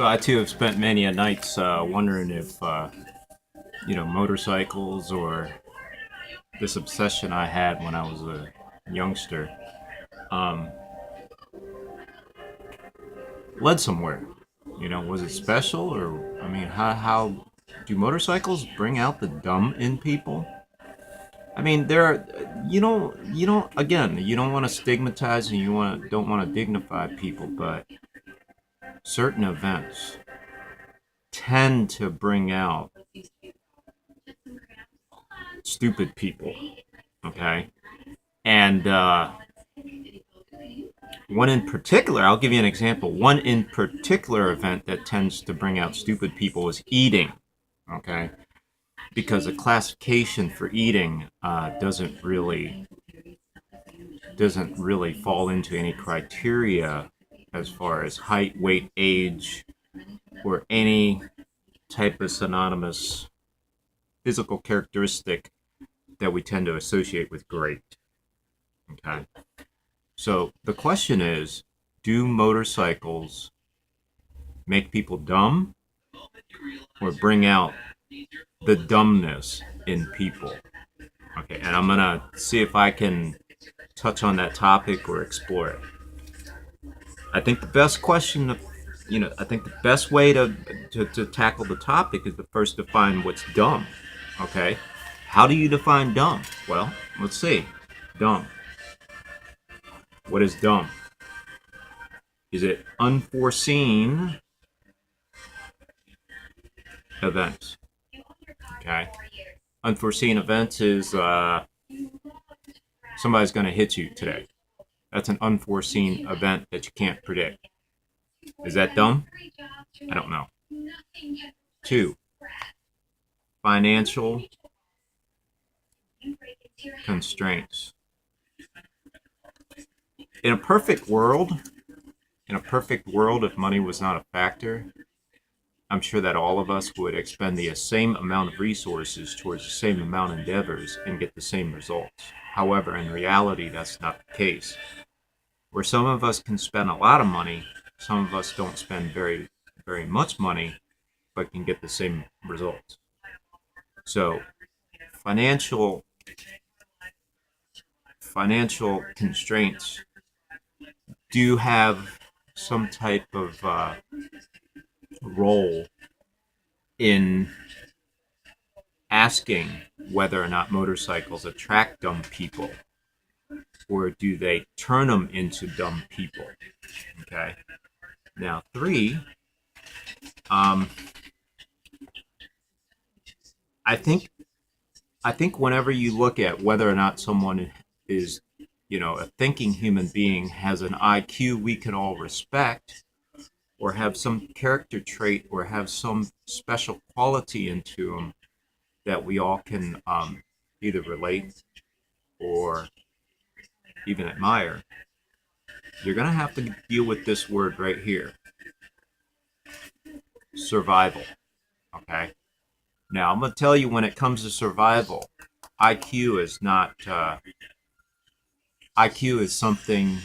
So I too have spent many a nights wondering if motorcycles or this obsession I had when I was a youngster um, led somewhere. Was it special, or I mean, how do motorcycles bring out the dumb in people? I mean, there are, you don't again, you don't want to stigmatize and don't want to dignify people, but certain events tend to bring out stupid people. Okay, and one in particular, I'll give you an example. One in particular event that tends to bring out stupid people is eating. Okay, because a classification for eating doesn't really fall into any criteria as far as height, weight, age, or any type of synonymous physical characteristic that we tend to associate with great. Okay. So the question is, do motorcycles make people dumb or bring out the dumbness in people? Okay, and I'm gonna see if I can touch on that topic or explore it. I think the best question I think the best way to tackle the topic is to first define what's dumb. Okay, how do you define dumb? Well, let's see. Dumb. What is dumb? Is it unforeseen events? Okay. Unforeseen events is somebody's going to hit you today. That's an unforeseen event that you can't predict. Is that dumb? I don't know. Two, financial constraints. In a perfect world, if money was not a factor, I'm sure that all of us would expend the same amount of resources towards the same amount of endeavors and get the same results. However, in reality, that's not the case. Where some of us can spend a lot of money, some of us don't spend very, very much money, but can get the same results. So, financial financial constraints do have some type of role in asking whether or not motorcycles attract dumb people, or do they turn them into dumb people. Okay. Now, three, um, I think whenever you look at whether or not someone is, a thinking human being, has an IQ we can all respect, or have some character trait, or have some special quality into them that we all can either relate or even admire, you're going to have to deal with this word right here: survival. Okay? Now, I'm going to tell you, when it comes to survival, IQ is not, IQ is something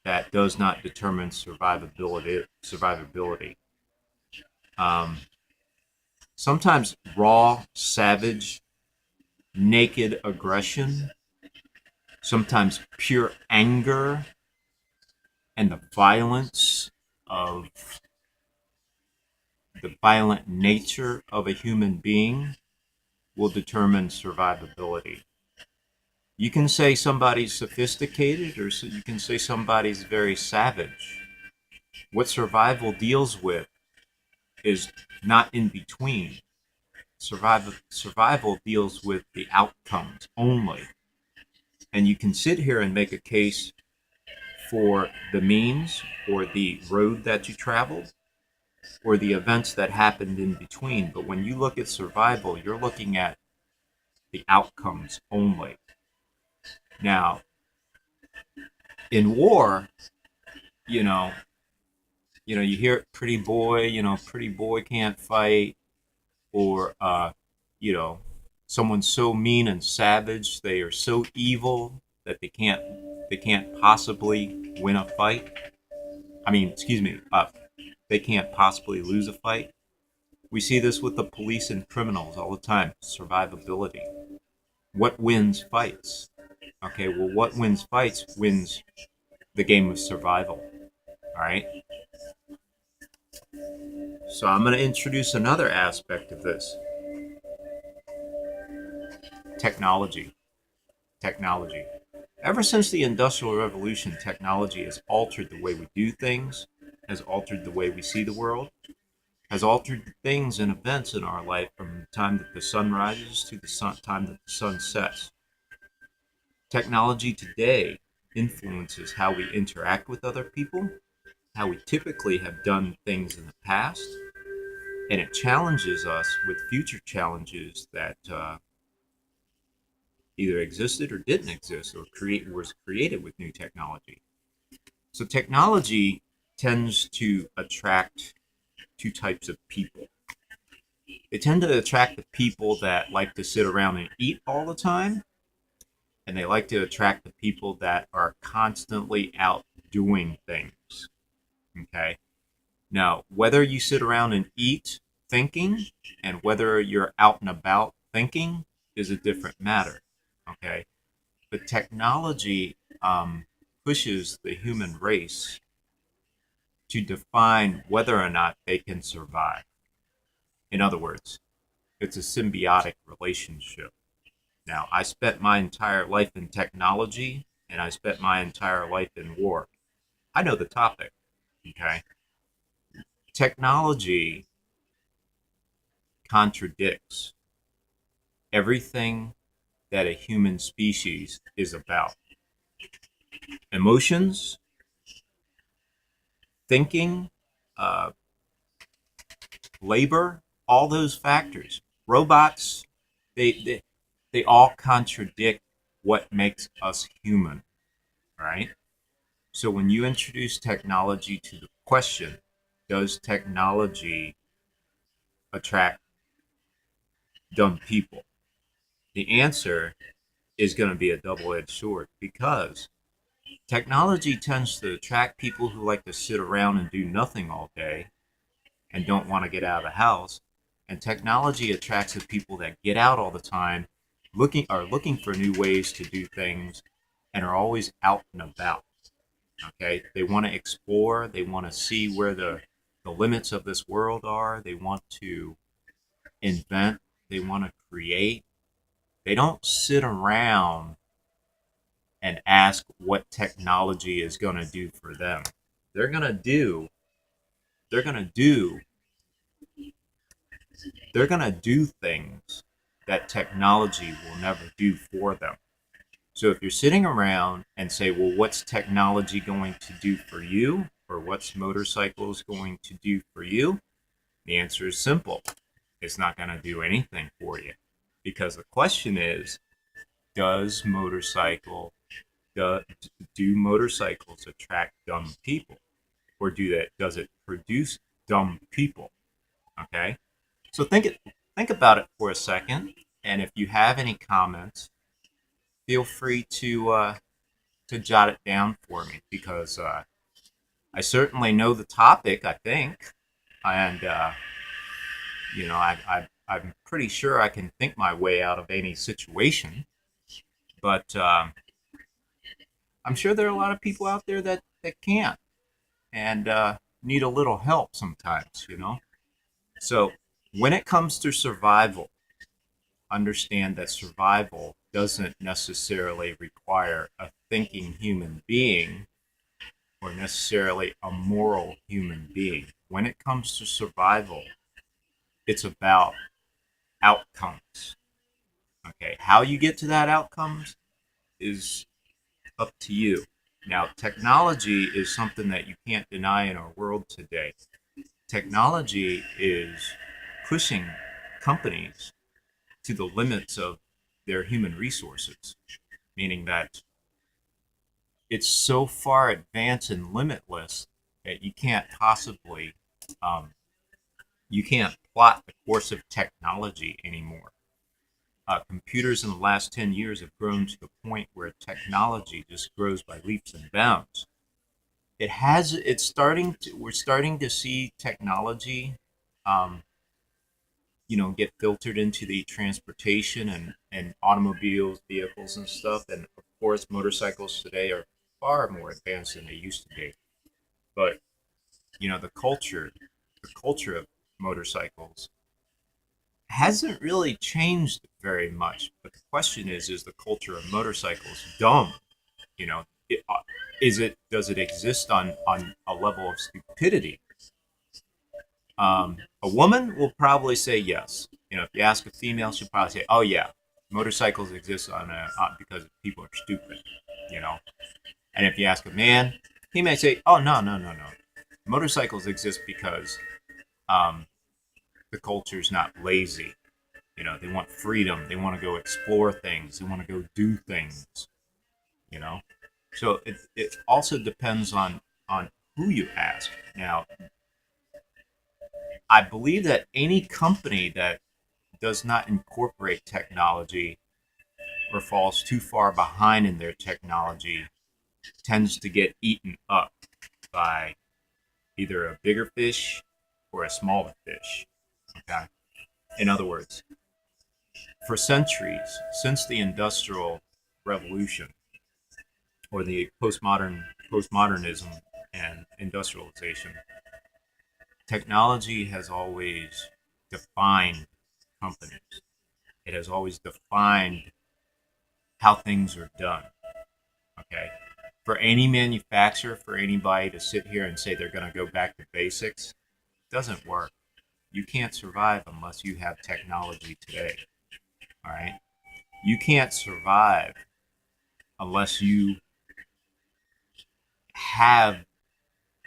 that does not determine survivability. Um, Sometimes raw, savage, naked aggression, sometimes pure anger, and the violent nature of a human being will determine survivability. You can say somebody's sophisticated, or you can say somebody's very savage. What survival deals with is not in between. Survival deals with the outcomes only. And you can sit here and make a case for the means, or the road that you traveled, or the events that happened in between. But when you look at survival, you're looking at the outcomes only. Now, in war, you know, you hear pretty boy can't fight, or someone's so mean and savage, they are so evil that they can't possibly win a fight. I mean, excuse me, they can't possibly lose a fight. We see this with the police and criminals all the time. Survivability. What wins fights? Okay, well, what wins fights wins the game of survival. All right. So I'm going to introduce another aspect of this: technology. Technology. Ever since the Industrial Revolution, technology has altered the way we do things, has altered the way we see the world, has altered things and events in our life from the time that the sun rises to the time that the sun sets. Technology today influences how we interact with other people, how we typically have done things in the past, and it challenges us with future challenges that either existed or didn't exist or was created with new technology. So technology tends to attract two types of people. They tend to attract the people that like to sit around and eat all the time, and they like to attract the people that are constantly out doing things. Okay. Now, whether you sit around and eat thinking and whether you're out and about thinking is a different matter. Okay. But technology pushes the human race to define whether or not they can survive. In other words, it's a symbiotic relationship. Now, I spent my entire life in technology and I spent my entire life in war. I know the topic, okay? Technology contradicts everything that a human species is about: emotions, thinking, uh, labor, all those factors. Robots, they, they, they all contradict what makes us human, right? So when you introduce technology to the question, does technology attract dumb people? The answer is going to be a double-edged sword, because technology tends to attract people who like to sit around and do nothing all day and don't want to get out of the house. And technology attracts the people that get out all the time, looking for new ways to do things, and are always out and about. Okay, they want to explore. They want to see where the limits of this world are. They want to invent. They want to create. They don't sit around and ask what technology is going to do for them. They're going to do. They're going to do. They're going to do things that technology will never do for them. So if you're sitting around and say, well, what's technology going to do for you? Or what's motorcycles going to do for you? The answer is simple. It's not going to do anything for you. Because the question is, does motorcycle do, do motorcycles attract dumb people? Or does it produce dumb people? Okay? So think about it for a second, and if you have any comments, feel free to jot it down for me, because I certainly know the topic, I think, and I'm pretty sure I can think my way out of any situation. But I'm sure there are a lot of people out there that can't, and need a little help sometimes. So when it comes to survival, understand that survival doesn't necessarily require a thinking human being or necessarily a moral human being. When it comes to survival, it's about outcomes. Okay, how you get to that outcomes is up to you. Now, technology is something that you can't deny in our world today. Technology is pushing companies to the limits of their human resources, meaning that it's so far advanced and limitless that um, you can't plot the course of technology anymore. Computers in the last 10 years have grown to the point where technology just grows by leaps and bounds. we're starting to see technology, um, get filtered into the transportation and automobiles, vehicles and stuff. And of course, motorcycles today are far more advanced than they used to be. But, the culture of motorcycles hasn't really changed very much. But the question is the culture of motorcycles dumb? You know, does it exist on a level of stupidity? A woman will probably say yes. If you ask a female, she'll probably say, "Oh yeah, motorcycles exist because people are stupid." You know, and if you ask a man, he may say, "Oh no, no, no, no, motorcycles exist because um, the culture's not lazy. They want freedom. They want to go explore things. They want to go do things. You know, so it also depends on who you ask. Now, I believe that any company that does not incorporate technology or falls too far behind in their technology tends to get eaten up by either a bigger fish or a smaller fish. Okay. In other words, for centuries, since the Industrial Revolution or the postmodernism and industrialization, technology has always defined companies. It has always defined how things are done. Okay. For any manufacturer, for anybody to sit here and say they're going to go back to basics, it doesn't work. You can't survive unless you have technology today. All right. You can't survive unless you have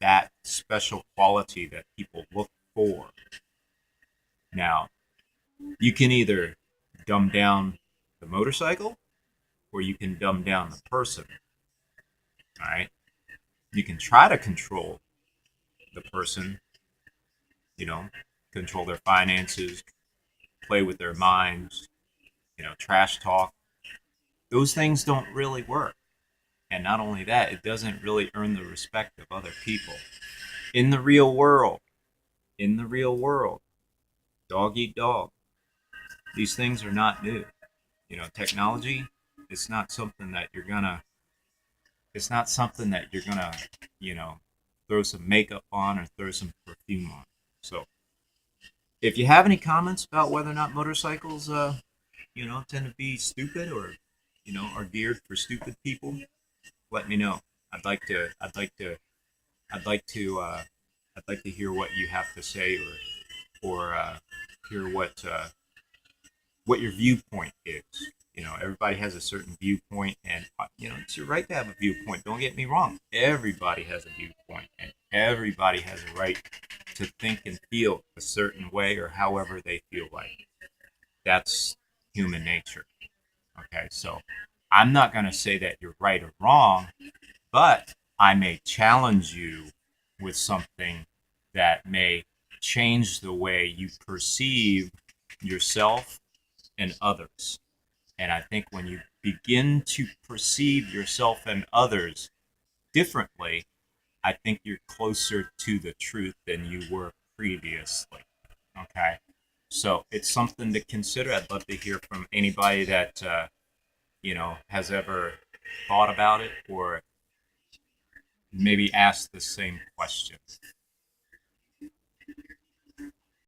that special quality that people look for. Now, you can either dumb down the motorcycle or you can dumb down the person. All right. You can try to control the person, you know, control their finances, play with their minds, trash talk. Those things don't really work. And not only that, it doesn't really earn the respect of other people. In the real world, in the real world, dog eat dog. These things are not new. Technology, it's not something that you're gonna, it's not something that you're gonna, you know, throw some makeup on or throw some perfume on. So, if you have any comments about whether or not motorcycles, tend to be stupid or, are geared for stupid people, let me know. I'd like to, I'd like to, I'd like to, I'd like to hear what you have to say or hear what your viewpoint is. Everybody has a certain viewpoint, and it's your right to have a viewpoint. Don't get me wrong. Everybody has a viewpoint, and everybody has a right to think and feel a certain way or however they feel like. That's human nature. Okay, so I'm not going to say that you're right or wrong, but I may challenge you with something that may change the way you perceive yourself and others. And I think when you begin to perceive yourself and others differently, I think you're closer to the truth than you were previously. Okay. So it's something to consider. I'd love to hear from anybody that, has ever thought about it or maybe asked the same question.